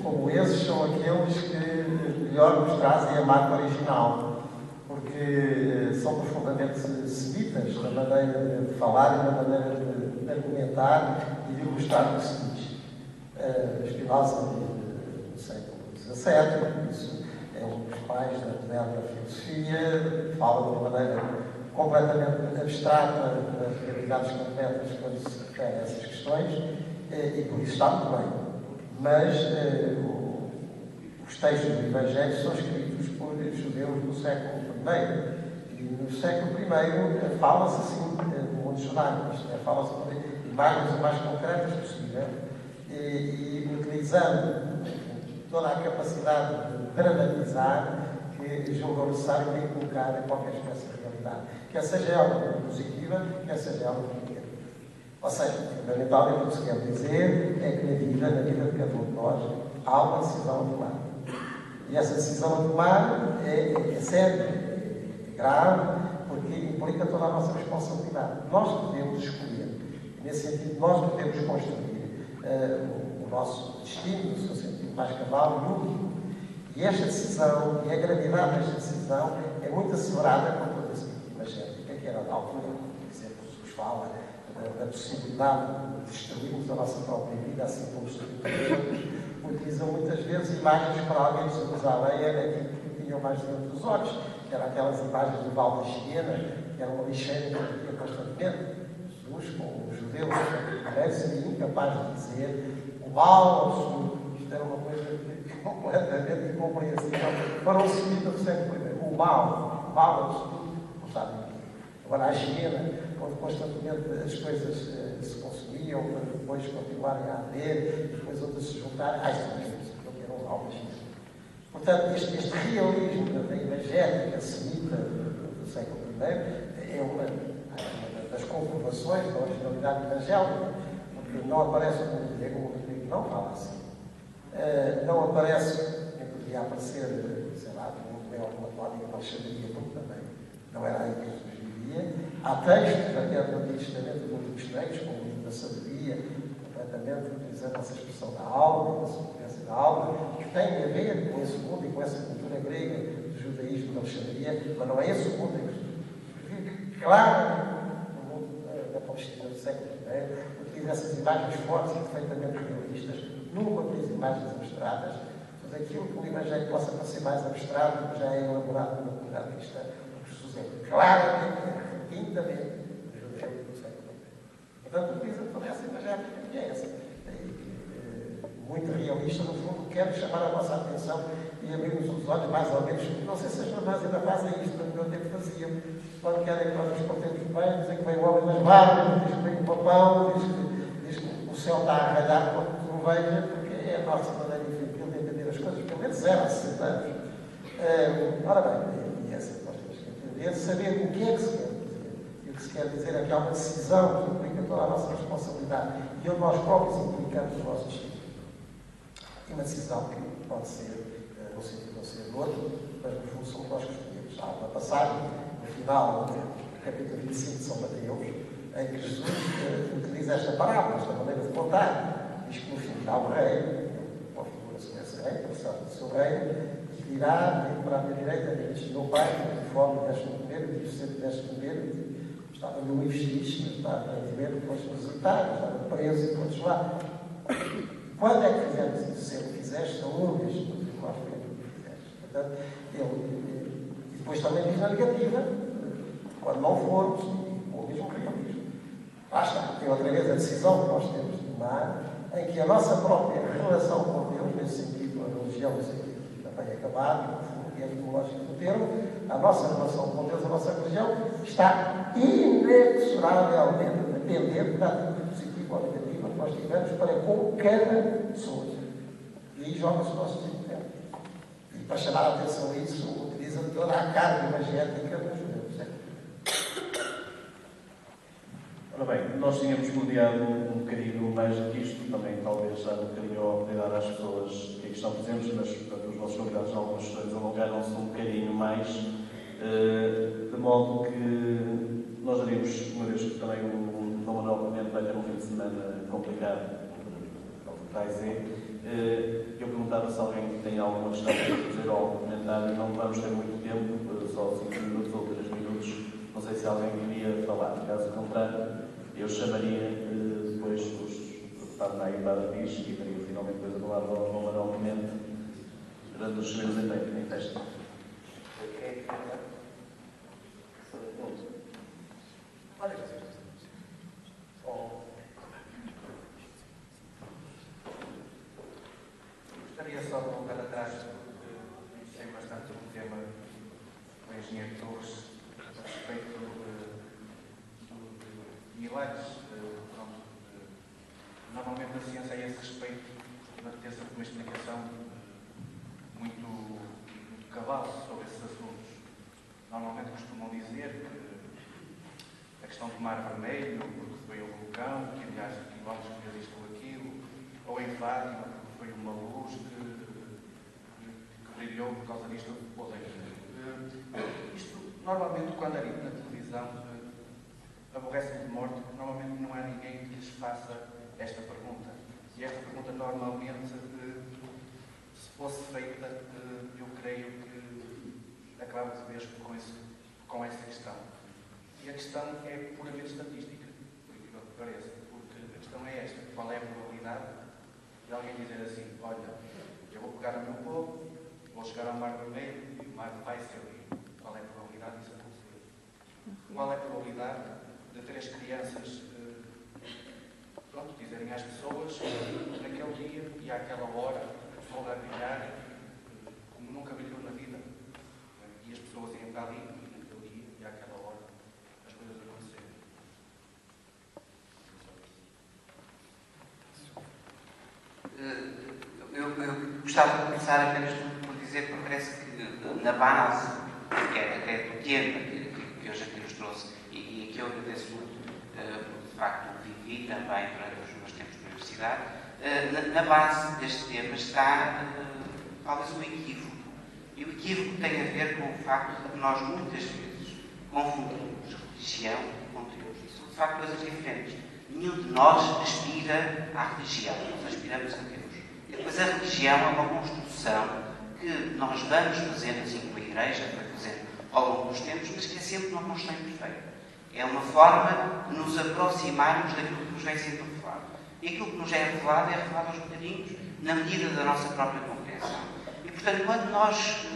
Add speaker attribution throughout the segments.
Speaker 1: como esses são aqueles que melhor nos trazem a marca original, porque são profundamente semitas na maneira de falar e na maneira de argumentar e de ilustrar o que se diz. Spinoza, no século XVII, isso é um dos pais da moderna filosofia, fala de uma maneira completamente abstrata das realidades concretas quando se refere a essas questões, e por isso está muito bem. Mas os textos do Evangelho são escritos por judeus do século I. E no século I fala-se assim do mundo judaico, isto é, fala-se de imagens o mais concretas possível, e utilizando toda a capacidade de dramatizar que julgam necessário para colocar em qualquer espécie de realidade. Quer seja ela positiva, quer seja ela negativa. Ou seja, fundamentalmente o que se quer dizer é que na vida de cada um de nós, há uma decisão a tomar. E essa decisão a tomar é séria, é grave, porque implica toda a nossa responsabilidade. Nós podemos escolher. Nesse sentido, nós podemos construir o nosso destino, no seu sentido mais cabal e único. E esta decisão, e a gravidade desta decisão, é muito acelerada com toda essa imagética, que era da altura, por exemplo, Jesus fala da possibilidade de destruirmos a nossa própria vida, assim como destruímos, utilizam muitas vezes imagens para alguém de Jerusalém, era aquilo que tinham mais dentro dos olhos, que eram aquelas imagens do Val da Siena, que era uma lixeira que havia constantemente. Jesus, como os judeus, seria incapaz de dizer o mal absoluto. Isto era uma coisa completamente incompreensível para um semita do século I. O mal absoluto, não sabem o quê. Agora, a higiene, onde constantemente as coisas se consumiam, para depois continuarem a arder, depois outras se juntarem, que eram os almas. Portanto, este realismo da imagética semita do século I é uma das comprovações da originalidade evangélica, porque não aparece o mundo grego não fala assim. Não aparece, nem podia aparecer, sei lá, do mundo neoplatónico, da alexandria, porque também não era aí que Jesus vivia. Há textos, até do Antigo Testamento, de outros textos, como o livro da sabedoria, completamente utilizando essa expressão da alma, da substância da alma, que tem a ver com esse mundo e com essa cultura grega do judaísmo da alexandria, mas não é esse o mundo em que claramente no mundo da Palestina do século I, utiliza essas imagens fortes e perfeitamente realistas, numa das imagens abstratas, mas aquilo que o Evangelho possa parecer mais abstrato já é elaborado numa comunidade cristã. Jesus é claramente, repetidamente, judeu do século I. Portanto, utiliza toda essa imagem que é essa. Muito realista, no fundo, quero chamar a nossa atenção e abrirmos os olhos mais ou menos. Não sei se as irmãs ainda fazem isto, no meu tempo faziam. Quando querem que nós nos portemos bem, dizem que vem o homem das barbas, diz que vem o papão, diz que o céu está a ralhar quando tu não veja, porque é a nossa maneira infantil de entender as coisas, pelo menos 0 a 60 anos. Ora bem, e essa que nós temos que entender, saber o que é que se quer dizer. E o que se quer dizer é que há uma decisão que implica toda a nossa responsabilidade e onde nós próprios implicamos o nosso destino. E uma decisão que pode ser no sentido de não ser do outro, mas no fundo somos nós que escolhemos. Há uma passagem, no final do capítulo 25 de São Mateus, em que Jesus utiliza esta parábola, esta maneira de contar. Diz que no fim há o rei, uma figura sobre esse rei, passado do seu reino, que dirá, vem para a minha direita, diz: meu pai, de fome, deste-me comer, e diz: sempre deste comer, estava no infeliz, estava a comer, depois visitar, estava preso e depois lá. Quando é que fizemos isso? Se ele fizeste, são únicas, nós que fizeste. Portanto, ele, e depois também diz na negativa, quando não formos, com o mesmo realismo. Lá está, tem outra vez a decisão que nós temos de tomar, em que a nossa própria relação com Deus, nesse sentido, a religião, nesse sentido, também é acabado, e é etimológico do termo, a nossa relação com Deus, a nossa religião, está inexoravelmente dependente da atitude positiva ou negativa que nós tivemos para com cada pessoa. E aí joga-se o nosso tempo. E para chamar a atenção a isso, utiliza toda a carga imagética dos judeus.
Speaker 2: Ora bem, nós tínhamos planeado um bocadinho mais do que isto, também talvez dar um bocadinho a oportunidade às pessoas que aqui estão presentes, mas portanto, os nossos convidados em algumas questões alongaram-se um bocadinho mais, de modo que nós daríamos, uma vez que também o Dom Manuel Pimenta vai ter um fim de semana complicado, ao que vai dizer, eu perguntava perguntar se alguém tem alguma questão para fazer ou algum comentário. Não vamos ter muito tempo, só 5 minutos ou 3 minutos. Não sei se alguém queria falar. Caso contrário, eu chamaria depois os deputados na Guitarra Diz e daria finalmente depois a palavra ao Manuel Clemente durante os seus em festa.
Speaker 3: Gostaria só de voltar atrás, porque conheci bastante o tema do engenheiro Torres a respeito de milagres. Normalmente na ciência, a esse respeito, costuma ter sempre uma explicação muito cabal sobre esses assuntos. Normalmente costumam dizer que a questão do Mar Vermelho, porque foi um vulcão, que aliás quilómetros que fez isto ou aquilo, ou em Fátima, porque foi uma luz que brilhou por causa disto ou daquilo. Isto, normalmente, quando é dito na televisão, aborrece-me de morte, porque normalmente não há ninguém que lhes faça esta pergunta. E esta pergunta, normalmente, se fosse feita, eu creio que acabava de vez com essa questão. E a questão é puramente estatística, por aquilo que parece, porque a questão é esta: qual é a probabilidade de alguém dizer assim, olha, eu vou pegar o meu povo, vou chegar ao Mar Vermelho e o mar vai ser limpo. Qual é a probabilidade disso acontecer? Qual é a probabilidade de 3 crianças dizerem às pessoas naquele dia e àquela hora o sol a brilhar como nunca brilhou na vida, e as pessoas irem para ali e naquele dia e àquela hora as coisas acontecerem?
Speaker 4: Eu gostava de começar apenas por dizer que me parece que na base, que é até do tema que hoje aqui nos trouxe, e que eu agradeço muito, porque de facto vivi também durante os meus tempos de universidade, na base deste tema está talvez um equívoco. E o equívoco tem a ver com o facto de que nós muitas vezes confundimos religião com Deus. E são de facto coisas diferentes. Nenhum de nós aspira à religião, nós aspiramos a Deus. E depois a religião é uma construção que nós vamos fazendo, assim como a Igreja foi fazendo ao longo dos tempos, mas que é sempre uma construção imperfeita. É uma forma de nos aproximarmos daquilo que nos vem sendo revelado. E aquilo que nos é revelado aos bocadinhos, na medida da nossa própria compreensão. E, portanto, quando nós,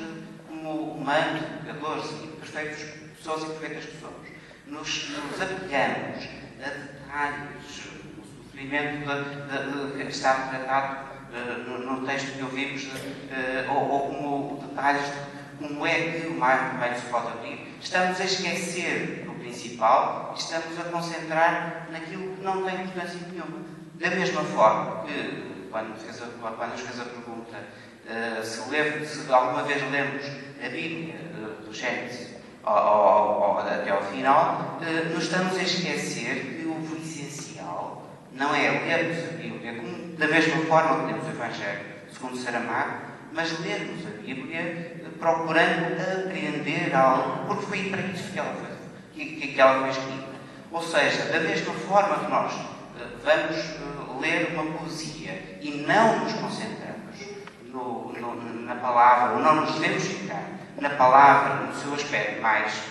Speaker 4: como humanos, educadores e pessoas imperfeitas que somos, nos apelhamos a detalhes, o sofrimento que está retratado no texto que ouvimos, ou como detalhes de como é que o Mar Vermelho se pode abrir, estamos a esquecer do principal e estamos a concentrar naquilo que não tem importância nenhuma. Da mesma forma que, quando nos fez a pergunta se alguma vez lemos a Bíblia do Gênesis até ao final, nos estamos a esquecer que o essencial não é lermos a Bíblia da mesma forma que lemos o Evangelho segundo Saramago, mas lermos a Bíblia procurando apreender algo, porque foi para isso que ela foi escrita. Ou seja, da mesma forma que nós vamos ler uma poesia e não nos concentramos na palavra, ou não nos devemos ficar na palavra, no seu aspecto mais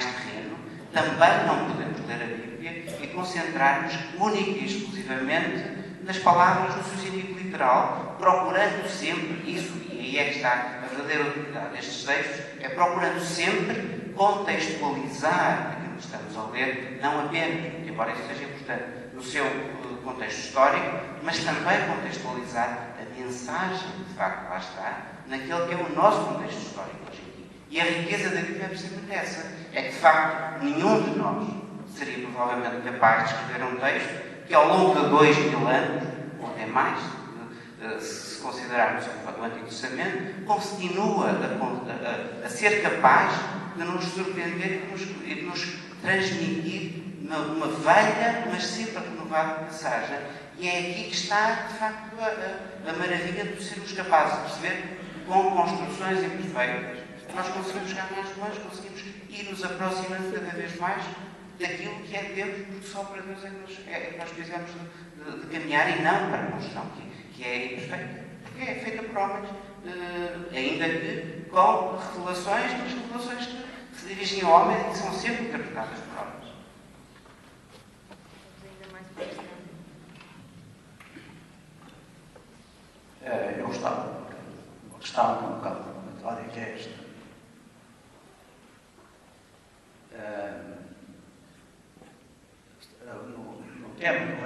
Speaker 4: terreno, também não podemos ler a Bíblia e concentrar-nos única e exclusivamente nas palavras no seu sentido literal, procurando sempre isso, e aí é que está a verdadeira utilidade destes textos, é procurando sempre contextualizar aquilo que estamos a ler, não apenas, embora isso seja importante, no seu contexto histórico, mas também contextualizar a mensagem que de facto lá está, naquele que é o nosso contexto histórico hoje em dia. E a riqueza da Bíblia é precisamente essa, é que de facto nenhum de nós seria provavelmente capaz de escrever um texto que ao longo de 2000 anos, ou até mais, se considerarmos o Antigo Testamento, continua a ser capaz de nos surpreender e de nos transmitir uma velha, mas sempre renovada mensagem. E é aqui que está, de facto, a maravilha de sermos capazes de perceber, com construções imperfeitas, nós conseguimos chegar mais longe, conseguimos ir nos aproximando cada vez mais daquilo que é Deus, porque só para Deus é que nós precisamos de caminhar e não para a construção, que é imperfeita. Porque é homens, ainda que com revelações, mas revelações que se dirigem a homens e que são sempre interpretadas por homens. Eu gostava, uma questão um bocado comentária, que é esta. No tema do